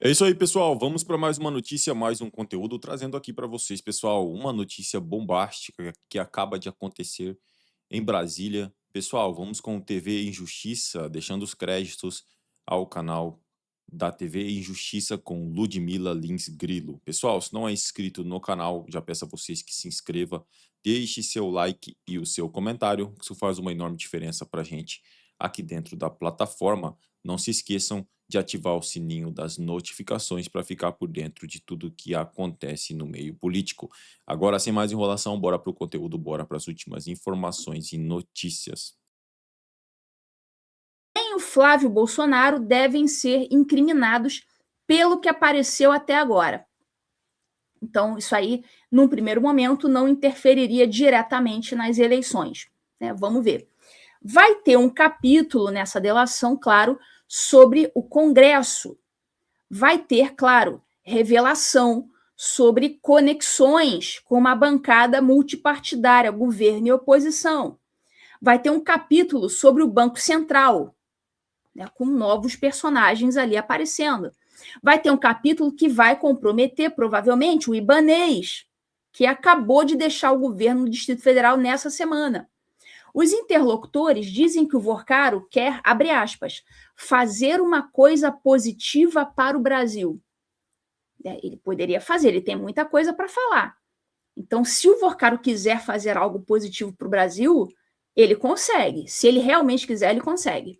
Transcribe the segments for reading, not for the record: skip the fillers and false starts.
É isso aí, pessoal. Vamos para mais uma notícia, mais um conteúdo, trazendo aqui para vocês, pessoal, uma notícia bombástica que acaba de acontecer em Brasília. Pessoal, vamos com TV Injustiça, deixando os créditos ao canal da TV Injustiça com Ludmila Lins Grilo. Pessoal, se não é inscrito no canal, já peço a vocês que se inscreva, deixe seu like e o seu comentário, isso faz uma enorme diferença para a gente aqui dentro da plataforma. Não se esqueçam de ativar o sininho das notificações para ficar por dentro de tudo que acontece no meio político. Agora, sem mais enrolação, bora para o conteúdo, bora para as últimas informações e notícias. Nem o Flávio Bolsonaro devem ser incriminados pelo que apareceu até agora. Então, isso aí, num primeiro momento, não interferiria diretamente nas eleições, né? Vamos ver. Vai ter um capítulo nessa delação, claro, sobre o Congresso. Vai ter, claro, revelação sobre conexões com uma bancada multipartidária, governo e oposição. Vai ter um capítulo sobre o Banco Central, né, com novos personagens ali aparecendo. Vai ter um capítulo que vai comprometer, provavelmente, o Ibanez, que acabou de deixar o governo do Distrito Federal nessa semana. Os interlocutores dizem que o Vorcaro quer, abre aspas, fazer uma coisa positiva para o Brasil. Ele poderia fazer, ele tem muita coisa para falar. Então, se o Vorcaro quiser fazer algo positivo para o Brasil, ele consegue. Se ele realmente quiser, ele consegue.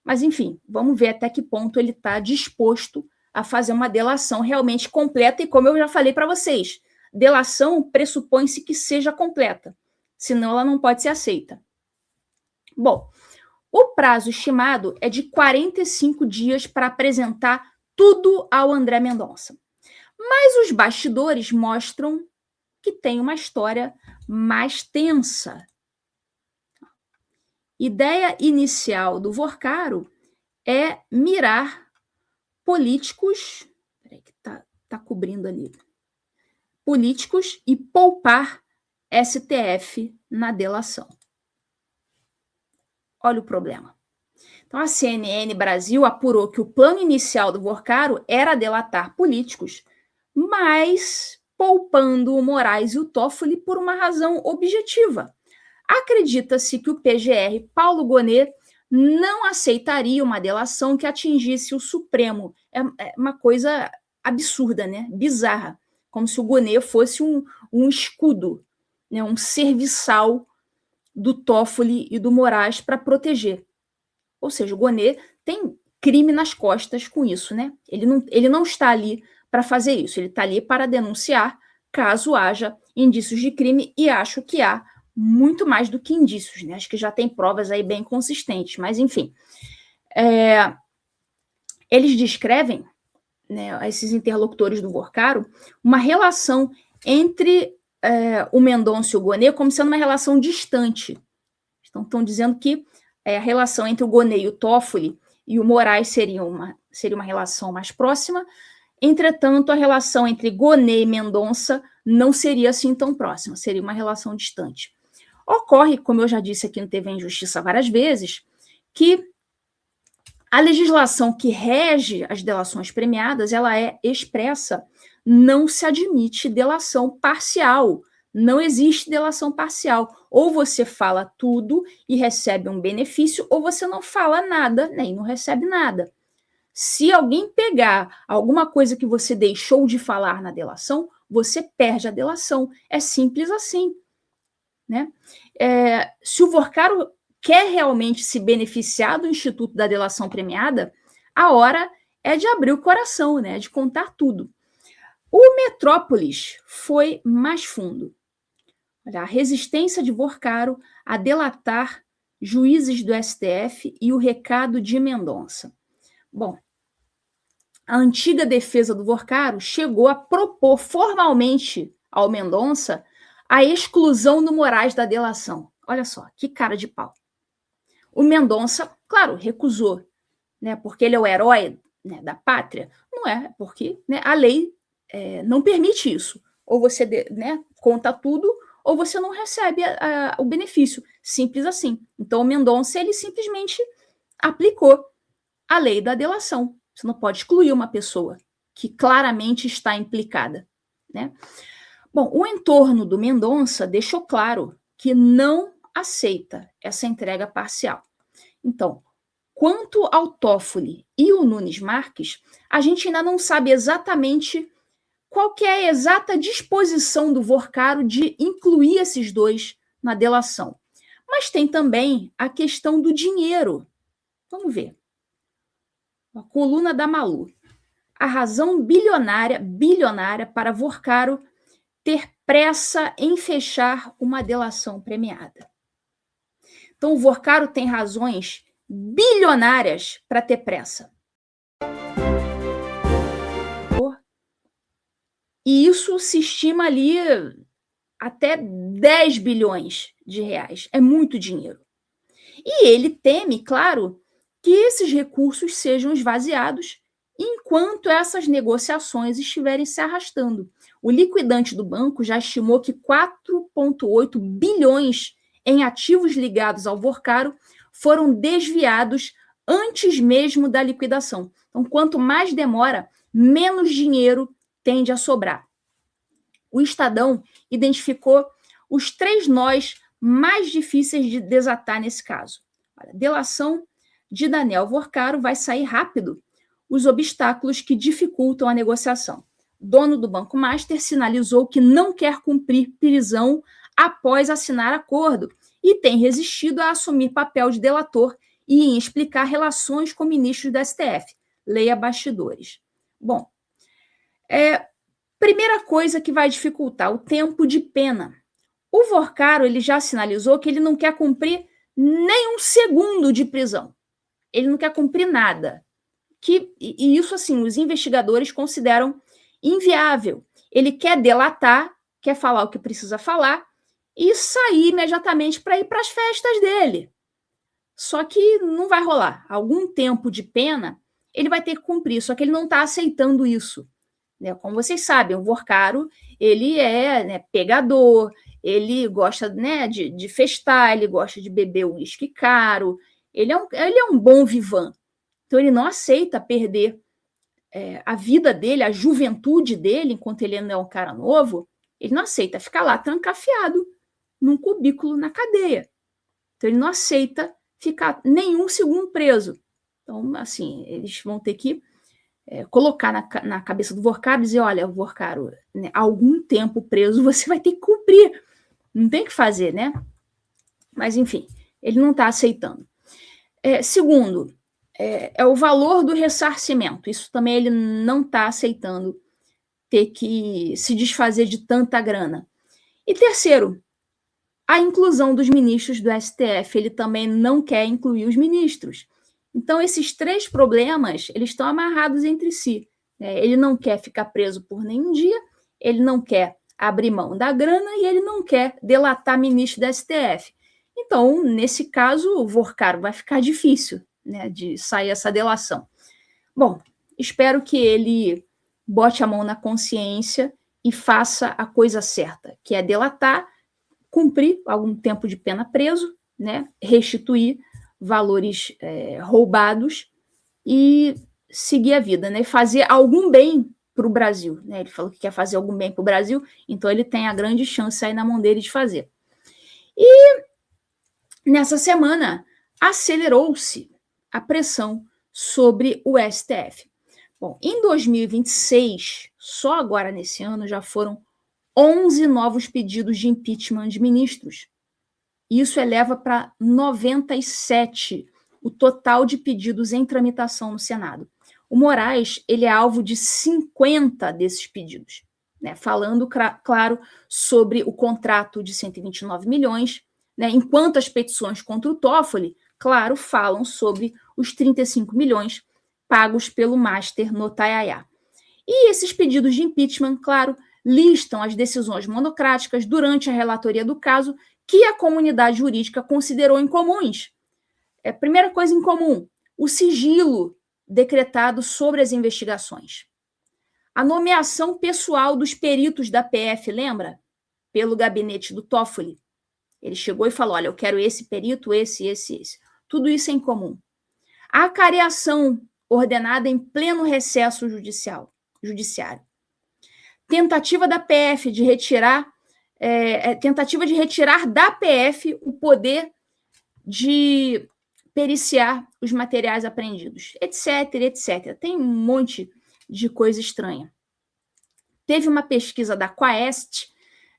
Mas, enfim, vamos ver até que ponto ele está disposto a fazer uma delação realmente completa. E como eu já falei para vocês, delação pressupõe-se que seja completa, senão ela não pode ser aceita. Bom, o prazo estimado é de 45 dias para apresentar tudo ao André Mendonça. Mas os bastidores mostram que tem uma história mais tensa. Ideia inicial do Vorcaro é mirar políticos, peraí que tá cobrindo ali, políticos e poupar STF na delação. Olha o problema. Então a CNN Brasil apurou que o plano inicial do Vorcaro era delatar políticos, mas poupando o Moraes e o Toffoli por uma razão objetiva. Acredita-se que o PGR Paulo Gonet não aceitaria uma delação que atingisse o Supremo. É uma coisa absurda, né? Bizarra. Como se o Gonet fosse um escudo, né? Um serviçal do Toffoli e do Moraes para proteger. Ou seja, o Gonet tem crime nas costas com isso, né? Ele não está ali para fazer isso, ele está ali para denunciar caso haja indícios de crime, e acho que há muito mais do que indícios, né? Acho que já tem provas aí bem consistentes, mas enfim. Eles descrevem, né, esses interlocutores do Vorcaro, uma relação entre o Mendonça e o Gonet como sendo uma relação distante. Então, estão dizendo que a relação entre o Gonet e o Toffoli e o Moraes seria uma relação mais próxima. Entretanto, a relação entre Gonet e Mendonça não seria assim tão próxima, seria uma relação distante. Ocorre, como eu já disse aqui no TV Injustiça várias vezes, que a legislação que rege as delações premiadas, ela é expressa, não se admite delação parcial, não existe delação parcial. Ou você fala tudo e recebe um benefício, ou você não fala nada, né, e não recebe nada. Se alguém pegar alguma coisa que você deixou de falar na delação, você perde a delação. É simples assim, né? Se o Vorcaro quer realmente se beneficiar do Instituto da Delação Premiada, a hora é de abrir o coração, né? De contar tudo. O Metrópolis foi mais fundo. Olha, a resistência de Vorcaro a delatar juízes do STF e o recado de Mendonça. Bom, a antiga defesa do Vorcaro chegou a propor formalmente ao Mendonça a exclusão do Moraes da delação. Olha só, que cara de pau. O Mendonça, claro, recusou, né, porque ele é o herói, né, da pátria. Não é, porque, né, a lei não permite isso. Ou você, né, conta tudo, ou você não recebe o benefício. Simples assim. Então, o Mendonça, ele simplesmente aplicou a lei da delação. Você não pode excluir uma pessoa que claramente está implicada, né? Bom, o entorno do Mendonça deixou claro que não aceita essa entrega parcial. Então, quanto ao Toffoli e o Nunes Marques, a gente ainda não sabe exatamente qual que é a exata disposição do Vorcaro de incluir esses dois na delação. Mas tem também a questão do dinheiro. Vamos ver. A coluna da Malu. A razão bilionária para Vorcaro ter pressa em fechar uma delação premiada. Então, o Vorcaro tem razões bilionárias para ter pressa. E isso se estima ali até 10 bilhões de reais. É muito dinheiro. E ele teme, claro, que esses recursos sejam esvaziados enquanto essas negociações estiverem se arrastando. O liquidante do banco já estimou que 4,8 bilhões em ativos ligados ao Vorcaro foram desviados antes mesmo da liquidação. Então, quanto mais demora, menos dinheiro tende a sobrar. O Estadão identificou os 3 nós mais difíceis de desatar nesse caso. A delação de Daniel Vorcaro vai sair rápido os obstáculos que dificultam a negociação. O dono do Banco Master sinalizou que não quer cumprir prisão após assinar acordo e tem resistido a assumir papel de delator e em explicar relações com ministros do STF. Leia bastidores. Bom, primeira coisa que vai dificultar, o tempo de pena. O Vorcaro ele já sinalizou que ele não quer cumprir nem um segundo de prisão. Ele não quer cumprir nada. E isso, assim, os investigadores consideram inviável. Ele quer delatar, quer falar o que precisa falar e sair imediatamente para ir para as festas dele. Só que não vai rolar. Algum tempo de pena ele vai ter que cumprir, só que ele não está aceitando isso. Né? Como vocês sabem, o Vorcaro ele é pegador, ele gosta de festar, ele gosta de beber uísque caro, ele é um bom vivan. Então, ele não aceita perder a vida dele, a juventude dele, enquanto ele ainda é um cara novo, ele não aceita ficar lá trancafiado num cubículo na cadeia. Então, ele não aceita ficar nenhum segundo preso. Então, assim, eles vão ter que colocar na cabeça do Vorcaro e dizer, olha, Vorcaro, né, algum tempo preso você vai ter que cumprir. Não tem o que fazer, né? Mas, enfim, ele não está aceitando. Segundo, é o valor do ressarcimento. Isso também ele não está aceitando ter que se desfazer de tanta grana. E terceiro, a inclusão dos ministros do STF. Ele também não quer incluir os ministros. Então, esses 3 problemas, eles estão amarrados entre si. Ele não quer ficar preso por nenhum dia, ele não quer abrir mão da grana e ele não quer delatar ministro do STF. Então, nesse caso, o Vorcaro vai ficar difícil, né, de sair essa delação. Bom, espero que ele bote a mão na consciência e faça a coisa certa, que é delatar, cumprir algum tempo de pena preso, né, restituir valores roubados e seguir a vida, né, fazer algum bem para o Brasil. Né? Ele falou que quer fazer algum bem para o Brasil, então ele tem a grande chance aí na mão dele de fazer. E nessa semana acelerou-se a pressão sobre o STF. Bom, em 2026, só agora nesse ano, já foram 11 novos pedidos de impeachment de ministros. Isso eleva para 97 o total de pedidos em tramitação no Senado. O Moraes ele é alvo de 50 desses pedidos, né? Falando, claro, sobre o contrato de 129 milhões, né? Enquanto as petições contra o Toffoli, claro, falam sobre os 35 milhões pagos pelo Master no Taiaiá. E esses pedidos de impeachment, claro, listam as decisões monocráticas durante a relatoria do caso que a comunidade jurídica considerou incomuns. Primeira coisa em comum, o sigilo decretado sobre as investigações. A nomeação pessoal dos peritos da PF, lembra? Pelo gabinete do Toffoli. Ele chegou e falou, olha, eu quero esse perito, esse. Tudo isso é incomum. A acareação ordenada em pleno recesso judiciário. Tentativa da PF de retirar, tentativa de retirar da PF o poder de periciar os materiais apreendidos, etc, etc. Tem um monte de coisa estranha. Teve uma pesquisa da Quaest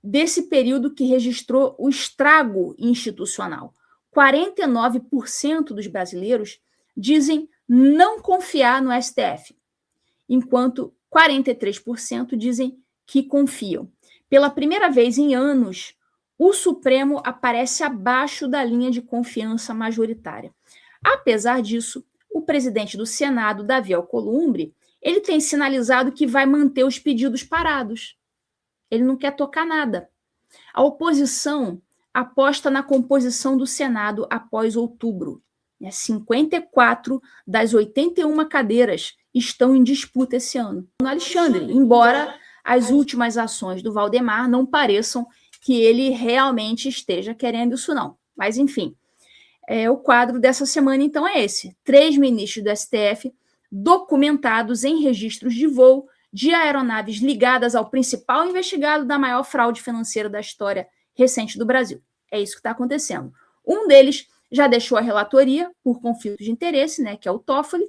desse período que registrou o estrago institucional. 49% dos brasileiros dizem não confiar no STF, enquanto 43% dizem que confiam. Pela primeira vez em anos, o Supremo aparece abaixo da linha de confiança majoritária. Apesar disso, o presidente do Senado, Davi Alcolumbre, ele tem sinalizado que vai manter os pedidos parados. Ele não quer tocar nada. A oposição aposta na composição do Senado após outubro. 54 das 81 cadeiras estão em disputa esse ano. No Alexandre, embora as últimas ações do Valdemar não pareçam que ele realmente esteja querendo isso não. Mas, enfim, o quadro dessa semana, então, é esse. 3 ministros do STF documentados em registros de voo de aeronaves ligadas ao principal investigado da maior fraude financeira da história recente do Brasil. É isso que está acontecendo. Um deles já deixou a relatoria por conflito de interesse, né, que é o Toffoli.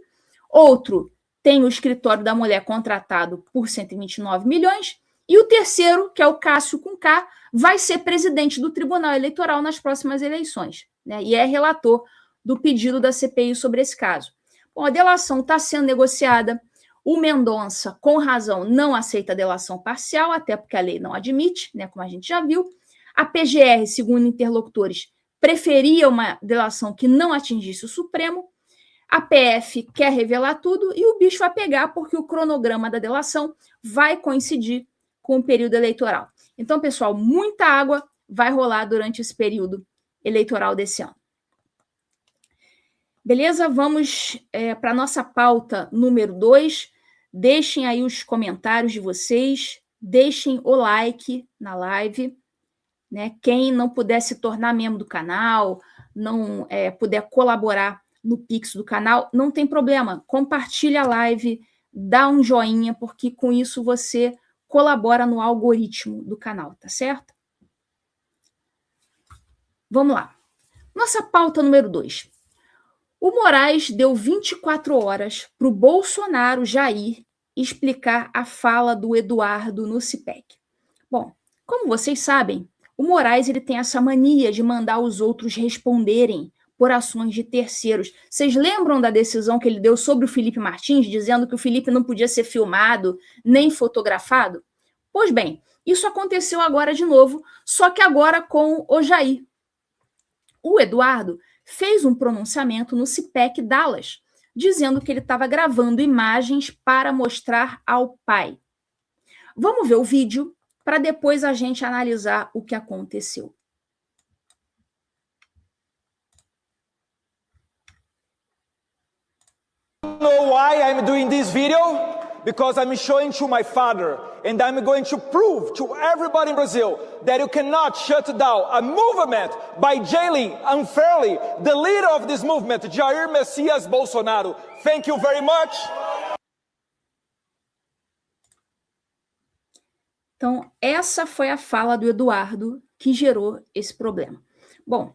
Outro tem o escritório da mulher contratado por 129 milhões. E o terceiro, que é o Cássio com K, vai ser presidente do Tribunal Eleitoral nas próximas eleições, né, e é relator do pedido da CPI sobre esse caso. Bom, a delação está sendo negociada. O Mendonça, com razão, não aceita a delação parcial, até porque a lei não admite, né, como a gente já viu. A PGR, segundo interlocutores, preferia uma delação que não atingisse o Supremo. A PF quer revelar tudo e o bicho vai pegar porque o cronograma da delação vai coincidir com o período eleitoral. Então, pessoal, muita água vai rolar durante esse período eleitoral desse ano. Beleza? Vamos para a nossa pauta número 2. Deixem aí os comentários de vocês, deixem o like na live, né? Quem não puder se tornar membro do canal, não puder colaborar no Pix do canal, não tem problema, compartilha a live, dá um joinha, porque com isso você colabora no algoritmo do canal, tá certo? Vamos lá. Nossa pauta número 2. O Moraes deu 24 horas para o Bolsonaro Jair explicar a fala do Eduardo no CIPEC. Bom, como vocês sabem, o Moraes ele tem essa mania de mandar os outros responderem por ações de terceiros. Vocês lembram da decisão que ele deu sobre o Felipe Martins, dizendo que o Felipe não podia ser filmado nem fotografado? Pois bem, isso aconteceu agora de novo, só que agora com o Jair. O Eduardo fez um pronunciamento no CIPEC Dallas, dizendo que ele estava gravando imagens para mostrar ao pai. Vamos ver o vídeo para depois a gente analisar o que aconteceu. Know why I'm doing this video? Because I'm showing to my father and I'm going to prove to everybody in Brazil that you cannot shut down a movement by jailing unfairly the leader of this movement, Jair Messias Bolsonaro. Thank you very much. Então, essa foi a fala do Eduardo que gerou esse problema. Bom,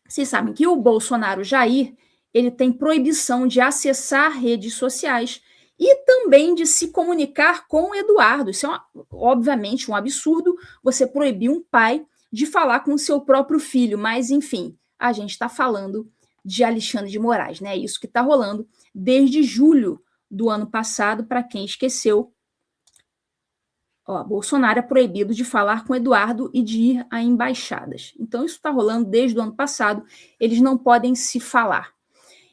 vocês sabem que o Bolsonaro Jair, ele tem proibição de acessar redes sociais e também de se comunicar com o Eduardo. Isso é, obviamente, um absurdo você proibir um pai de falar com o seu próprio filho, mas, enfim, a gente está falando de Alexandre de Moraes, né? Isso que está rolando desde julho do ano passado, para quem esqueceu. Bolsonaro é proibido de falar com Eduardo e de ir a embaixadas. Então, isso está rolando desde o ano passado, eles não podem se falar.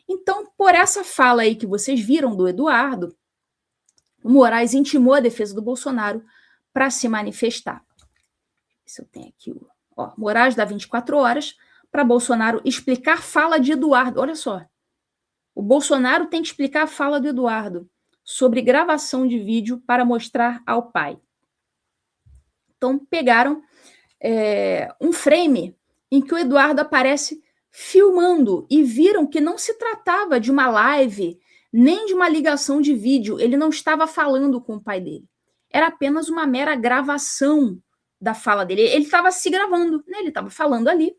Então, por essa fala aí que vocês viram do Eduardo, o Moraes intimou a defesa do Bolsonaro para se manifestar. Se eu tenho aqui Moraes dá 24 horas para Bolsonaro explicar fala de Eduardo. Olha só, o Bolsonaro tem que explicar a fala do Eduardo sobre gravação de vídeo para mostrar ao pai. Então, pegaram um frame em que o Eduardo aparece filmando e viram que não se tratava de uma live nem de uma ligação de vídeo. Ele não estava falando com o pai dele. Era apenas uma mera gravação da fala dele. Ele estava se gravando, né? Ele estava falando ali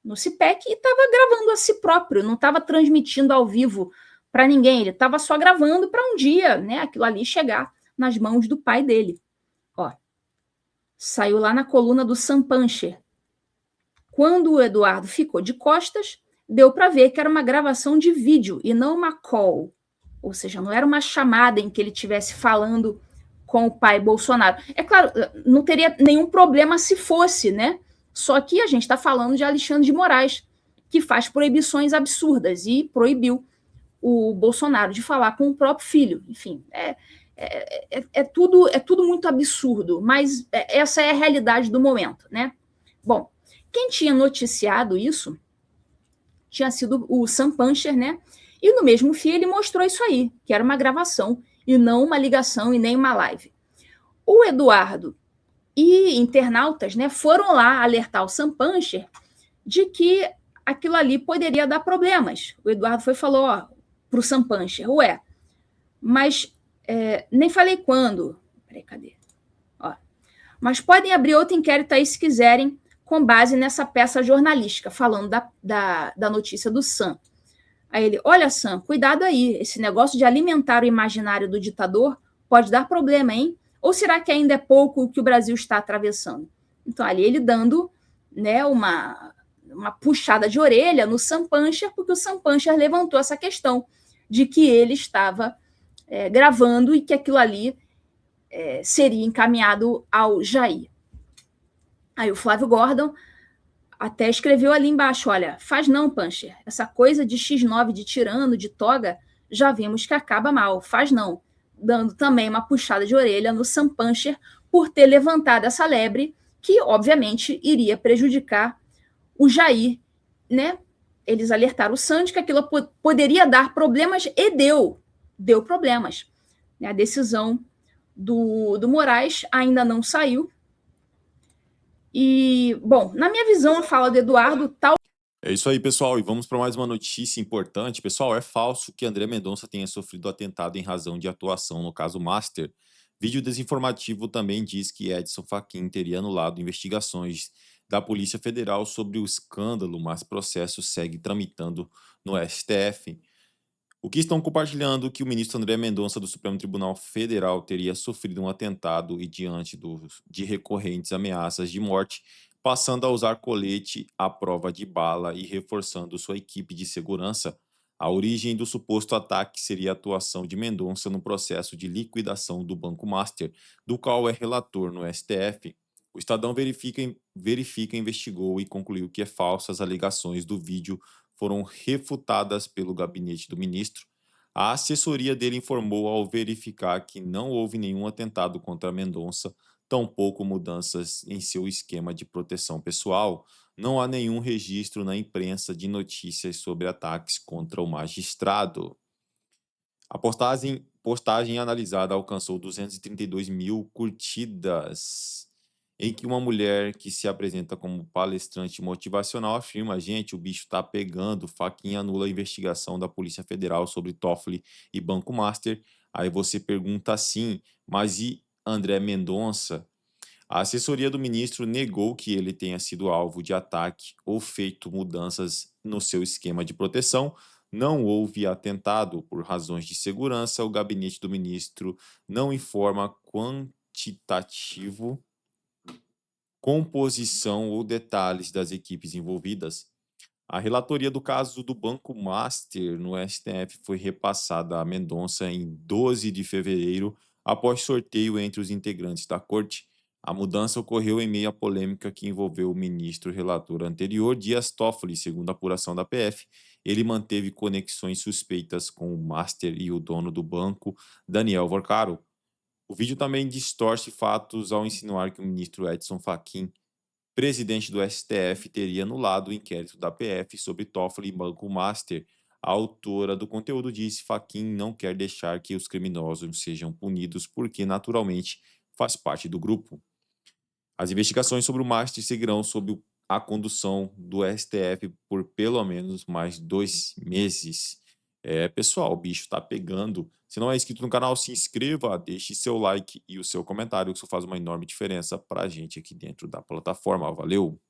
no CPEC e estava gravando a si próprio, não estava transmitindo ao vivo para ninguém, ele estava só gravando para um dia, né, aquilo ali chegar nas mãos do pai dele. Ó, saiu lá na coluna do Sam Puncher. Quando o Eduardo ficou de costas, deu para ver que era uma gravação de vídeo e não uma call. Ou seja, não era uma chamada em que ele estivesse falando com o pai Bolsonaro. É claro, não teria nenhum problema se fosse, né? Só que a gente está falando de Alexandre de Moraes, que faz proibições absurdas e proibiu o Bolsonaro de falar com o próprio filho. Enfim, é tudo muito absurdo, mas essa é a realidade do momento, né? Bom, quem tinha noticiado isso tinha sido o Sam Puncher, né? E no mesmo fio ele mostrou isso aí, que era uma gravação e não uma ligação e nem uma live. O Eduardo e internautas, né, foram lá alertar o Sam Puncher de que aquilo ali poderia dar problemas. O Eduardo foi e falou para o Sam Puncher, mas nem falei quando. Peraí, cadê? Mas podem abrir outro inquérito aí se quiserem, com base nessa peça jornalística, falando da notícia do Sam. Aí ele, olha, Sam, cuidado aí, esse negócio de alimentar o imaginário do ditador pode dar problema, hein? Ou será que ainda é pouco o que o Brasil está atravessando? Então, ali ele dando, né, uma puxada de orelha no Sam Puncher, porque o Sam Puncher levantou essa questão de que ele estava gravando e que aquilo ali seria encaminhado ao Jair. Aí o Flávio Gordon até escreveu ali embaixo, olha, faz não, Puncher, essa coisa de X9, de tirano, de toga, já vimos que acaba mal, faz não. Dando também uma puxada de orelha no Sam Puncher por ter levantado essa lebre que, obviamente, iria prejudicar o Jair, né? Eles alertaram o Sam de que aquilo poderia dar problemas e deu problemas. A decisão do Moraes ainda não saiu. E, bom, na minha visão, a fala do Eduardo tal. É isso aí, pessoal. E vamos para mais uma notícia importante. Pessoal, é falso que André Mendonça tenha sofrido atentado em razão de atuação no caso Master. Vídeo desinformativo também diz que Edson Fachin teria anulado investigações da Polícia Federal sobre o escândalo, mas processo segue tramitando no STF. O que estão compartilhando que o ministro André Mendonça do Supremo Tribunal Federal teria sofrido um atentado e diante de recorrentes ameaças de morte, passando a usar colete à prova de bala e reforçando sua equipe de segurança. A origem do suposto ataque seria a atuação de Mendonça no processo de liquidação do Banco Master, do qual é relator no STF. O Estadão verifica, investigou e concluiu que é falso as alegações do vídeo foram refutadas pelo gabinete do ministro. A assessoria dele informou ao verificar que não houve nenhum atentado contra Mendonça, tampouco mudanças em seu esquema de proteção pessoal. Não há nenhum registro na imprensa de notícias sobre ataques contra o magistrado. A postagem analisada alcançou 232 mil curtidas, em que uma mulher que se apresenta como palestrante motivacional afirma: gente, o bicho tá pegando, Fachin anula a investigação da Polícia Federal sobre Toffoli e Banco Master. Aí você pergunta assim, mas e André Mendonça? A assessoria do ministro negou que ele tenha sido alvo de ataque ou feito mudanças no seu esquema de proteção. Não houve atentado por razões de segurança. O gabinete do ministro não informa quantitativo, composição ou detalhes das equipes envolvidas. A relatoria do caso do Banco Master no STF foi repassada a Mendonça em 12 de fevereiro, após sorteio entre os integrantes da corte. A mudança ocorreu em meio à polêmica que envolveu o ministro relator anterior, Dias Toffoli. Segundo a apuração da PF, ele manteve conexões suspeitas com o Master e o dono do banco, Daniel Vorcaro. O vídeo também distorce fatos ao insinuar que o ministro Edson Fachin, presidente do STF, teria anulado o inquérito da PF sobre Toffoli e Banco Master. A autora do conteúdo disse: Fachin não quer deixar que os criminosos sejam punidos porque, naturalmente, faz parte do grupo. As investigações sobre o Master seguirão sob a condução do STF por pelo menos mais 2 meses. É, pessoal, o bicho tá pegando. Se não é inscrito no canal, se inscreva, deixe seu like e o seu comentário, que isso faz uma enorme diferença pra gente aqui dentro da plataforma. Valeu!